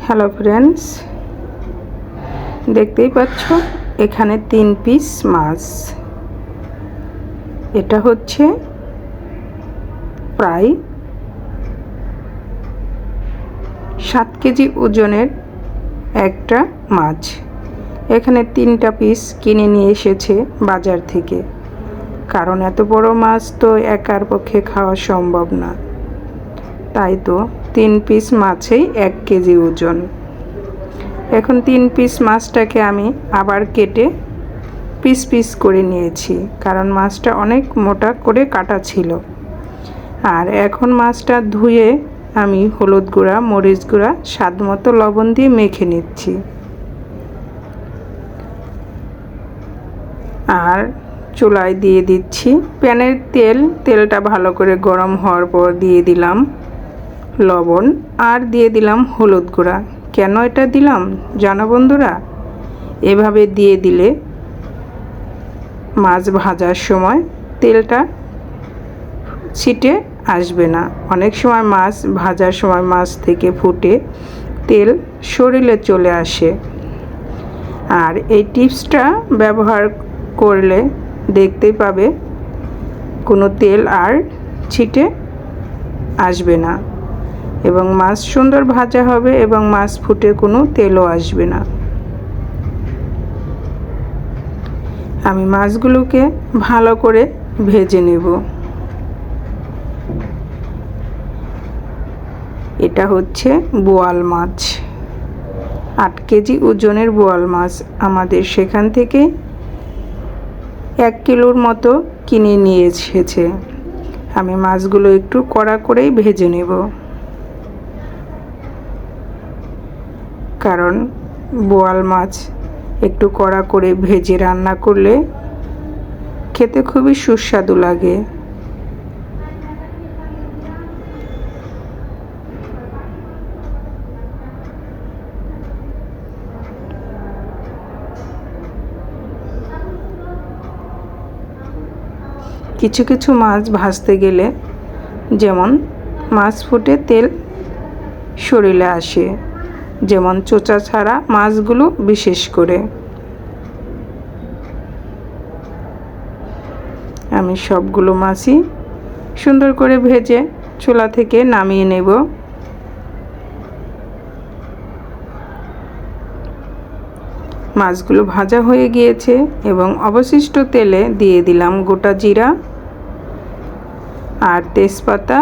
Hello friends, দেখতেই পাচ্ছ এখানে 3 পিস মাছ। এটা হচ্ছে প্রায় 7 কেজি ওজনের একটা মাছ। এখানে 3টা পিস কিনে নিয়ে এসেছে বাজার থেকে, কারণ এত বড় মাছ তো একার পক্ষে খাওয়া সম্ভব না। তাই তো 3 পিস মাছেই 1 কেজি ওজন। এখন 3 পিস মাছটাকে আমি আবার কেটে পিস পিস করে নিয়েছি, কারণ মাছটা অনেক মোটা করে কাটা ছিল। আর এখন মাছটা ধুয়ে আমি হলুদ গুঁড়া, মরিচ গুঁড়া, স্বাদ মতো লবণ দিয়ে মেখে নিচ্ছি। আর চুলায় দিয়ে দিচ্ছি প্যানের তেলটা ভালো করে গরম হওয়ার পর দিয়ে দিলাম লবণ আর দিয়ে দিলাম হলুদ গুঁড়া। কেন এটা দিলাম জানো বন্ধুরা? এভাবে দিয়ে দিলে মাছ ভাজার সময় তেলটা ছিটে আসবে না। অনেক সময় মাছ ভাজার সময় মাছ থেকে ফুটে তেল শরীরে চলে আসে। আর এই টিপসটা ব্যবহার করলে দেখতেই পাবে কোনো তেল আর ছিটে আসবে না, এবং মাছ সুন্দর ভাজা হবে এবং মাছ ফুটে কোনো তেলও আসবে না। আমি মাছগুলোকে ভালো করে ভেজে নেব। এটা হচ্ছে বোয়াল মাছ, 8 কেজি ওজনের বোয়াল মাছ। আমাদের সেখান থেকে 1 কিলোর মতো কিনে নিয়ে এসেছে। আমি মাছগুলো একটু কড়া করেই ভেজে নেব, কারণ বোয়াল মাছ একটু কড়া করে ভেজে রান্না করলে খেতে খুবই সুস্বাদু লাগে। কিছু কিছু মাছ ভাজতে গেলে যেমন মাছ ফুটে তেল শরীরে আসে, যেমন চোচা ছাড়া মাছগুলো বিশেষ করে। আমি সবগুলো মাছই সুন্দর করে ভেজে চুলা থেকে নামিয়ে নেব। মাছগুলো ভাজা হয়ে গিয়েছে এবং অবশিষ্ট তেলে দিয়ে দিলাম গোটা জিরা আর তেজপাতা,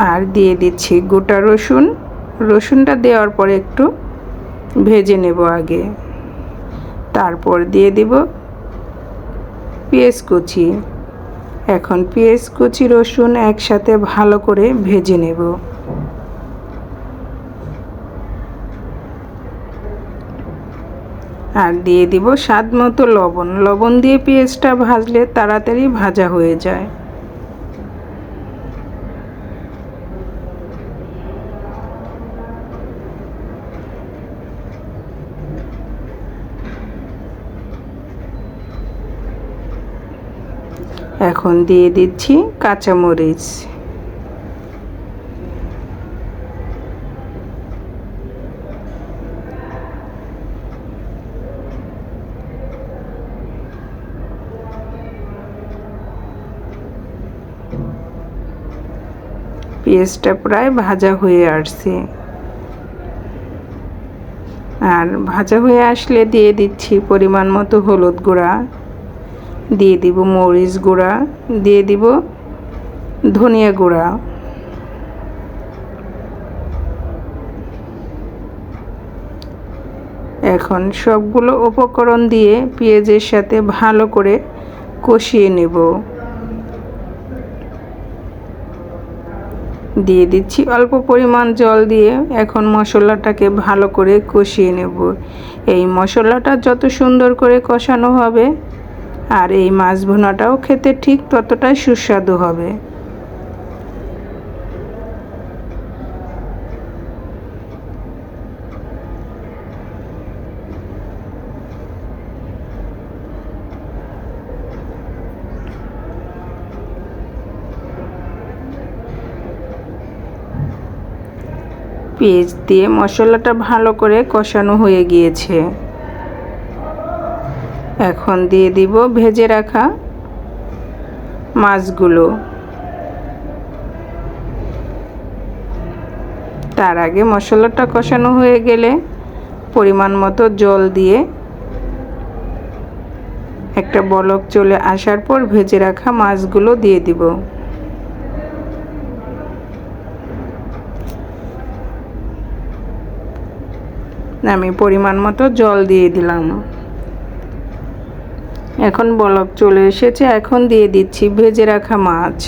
আর দিয়ে দিচ্ছি গোটা রসুন। রসুনটা দেওয়ার পরে একটু ভেজে নেব আগে। তারপর দিয়ে দিব পেঁয়াজ কুচি। এখন পেঁয়াজ কুচি, রসুন একসাথে ভালো করে ভেজে নেব। আর দিয়ে দিব স্বাদ মতো লবণ। লবণ দিয়ে পেঁয়াজটা ভাজলে তাড়াতাড়ি ভাজা হয়ে যায়। এখন দিয়ে দিচ্ছি কাঁচামরিচ। পেঁয়াজটা প্রায় ভাজা হয়ে আসছে। আর ভাজা হয়ে আসলে দিয়ে দিচ্ছি পরিমাণ মতো হলুদ গুঁড়া, দিয়ে দিব মরিচ গুঁড়া, দিয়ে দিব ধনিয়া গুঁড়া। এখন সবগুলো উপকরণ দিয়ে পেঁয়াজের সাথে ভালো করে কষিয়ে নেব। দিয়ে দিচ্ছি অল্প পরিমাণ জল দিয়ে এখন মশলাটাকে ভালো করে কষিয়ে নেব। এই মশলাটা যত সুন্দর করে কষানো হবে আর এই মাছ ভুনাটাও খেতে ঠিক ততটাই সুস্বাদু হবে। পেঁয়াজ দিয়ে মশলাটা ভালো করে কষানো হয়ে গিয়েছে। এখন দিয়ে দিব ভেজে রাখা মাছগুলো। তার আগে মশলাটা কষানো হয়ে গেলে পরিমাণ মতো জল দিয়ে একটা বলক চলে আসার পর ভেজে রাখা মাছগুলো দিয়ে দিব। আমি পরিমাণ মতো জল দিয়ে দিলাম। এখন বলক চলে এসেছে, এখন দিয়ে দিচ্ছি ভেজে রাখা মাছ।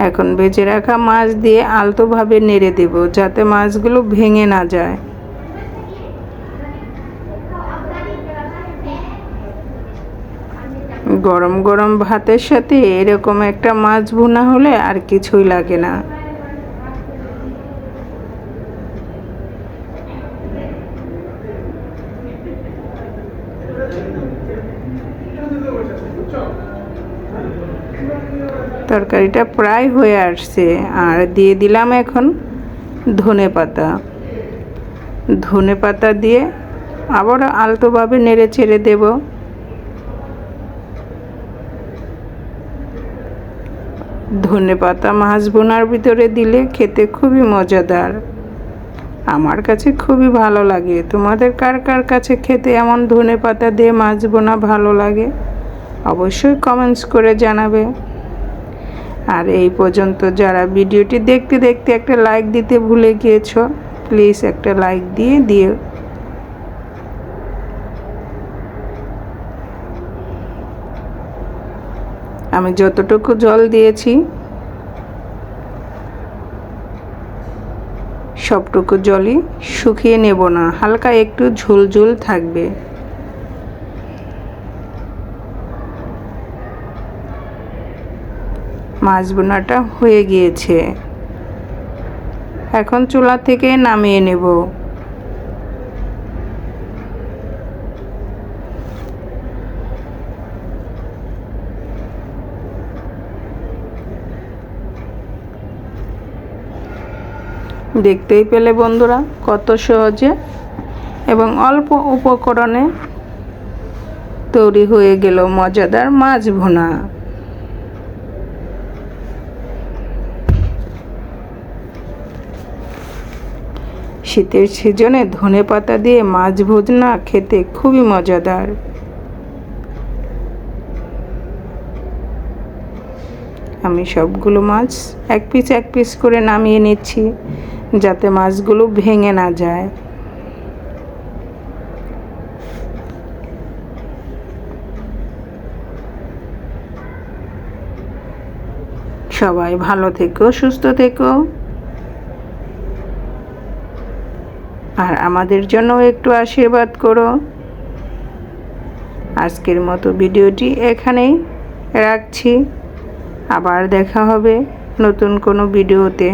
এখন ভেজে রাখা মাছ দিয়ে আলতোভাবে নেড়ে দেব যাতে মাছগুলো ভেঙে না যায়। গরম গরম ভাতের সাথে এরকম একটা মাছ ভুনা হলে আর কিছুই লাগে না। তরকারিটা প্রায় হয়ে আসছে, আর দিয়ে দিলাম এখন ধনেপাতা। ধনেপাতা দিয়ে আবার আলতোভাবে নেড়ে চেড়ে দেব। ধনেপাতা মাছ ভুনার ভিতরে দিলে খেতে খুবই মজাদার। আমার কাছে খুবই ভালো লাগে। তোমাদের কার কার কাছে খেতে এমন ধনেপাতা দিয়ে মাছ ভুনা ভালো লাগে অবশ্যই কমেন্টস করে জানাবে। আর এই পর্যন্ত যারা ভিডিওটি দেখতে দেখতে একটা লাইক দিতে ভুলে গিয়েছো, প্লিজ একটা লাইক দিয়ে দিও। আমি যতটুকু জল দিয়েছি সবটুকু জলই শুকিয়ে নেব না, হালকা একটু ঝোল থাকবে। মাছ ভুনাটা হয়ে গিয়েছে, এখন চুলা থেকে নামিয়ে নেব। দেখতেই পেলে বন্ধুরা কত সহজে এবং অল্প উপকরণে তৈরি হয়ে গেল মজাদার মাছ ভুনা। শীতের সিজনে ধনেপাতা দিয়ে মাছ ভুনা খেতে খুবই মজাদার। আমি সবগুলো মাছ এক পিস করে নামিয়ে নিচ্ছি যাতে মাছগুলো ভেঙে না যায়। সবাই ভালো থেকো, সুস্থ থেকো, আর আমাদের জন্য একটু আশীর্বাদ করো। আজকের মতো ভিডিওটি এখানেই রাখছি। আবার দেখা হবে নতুন কোনো ভিডিওতে।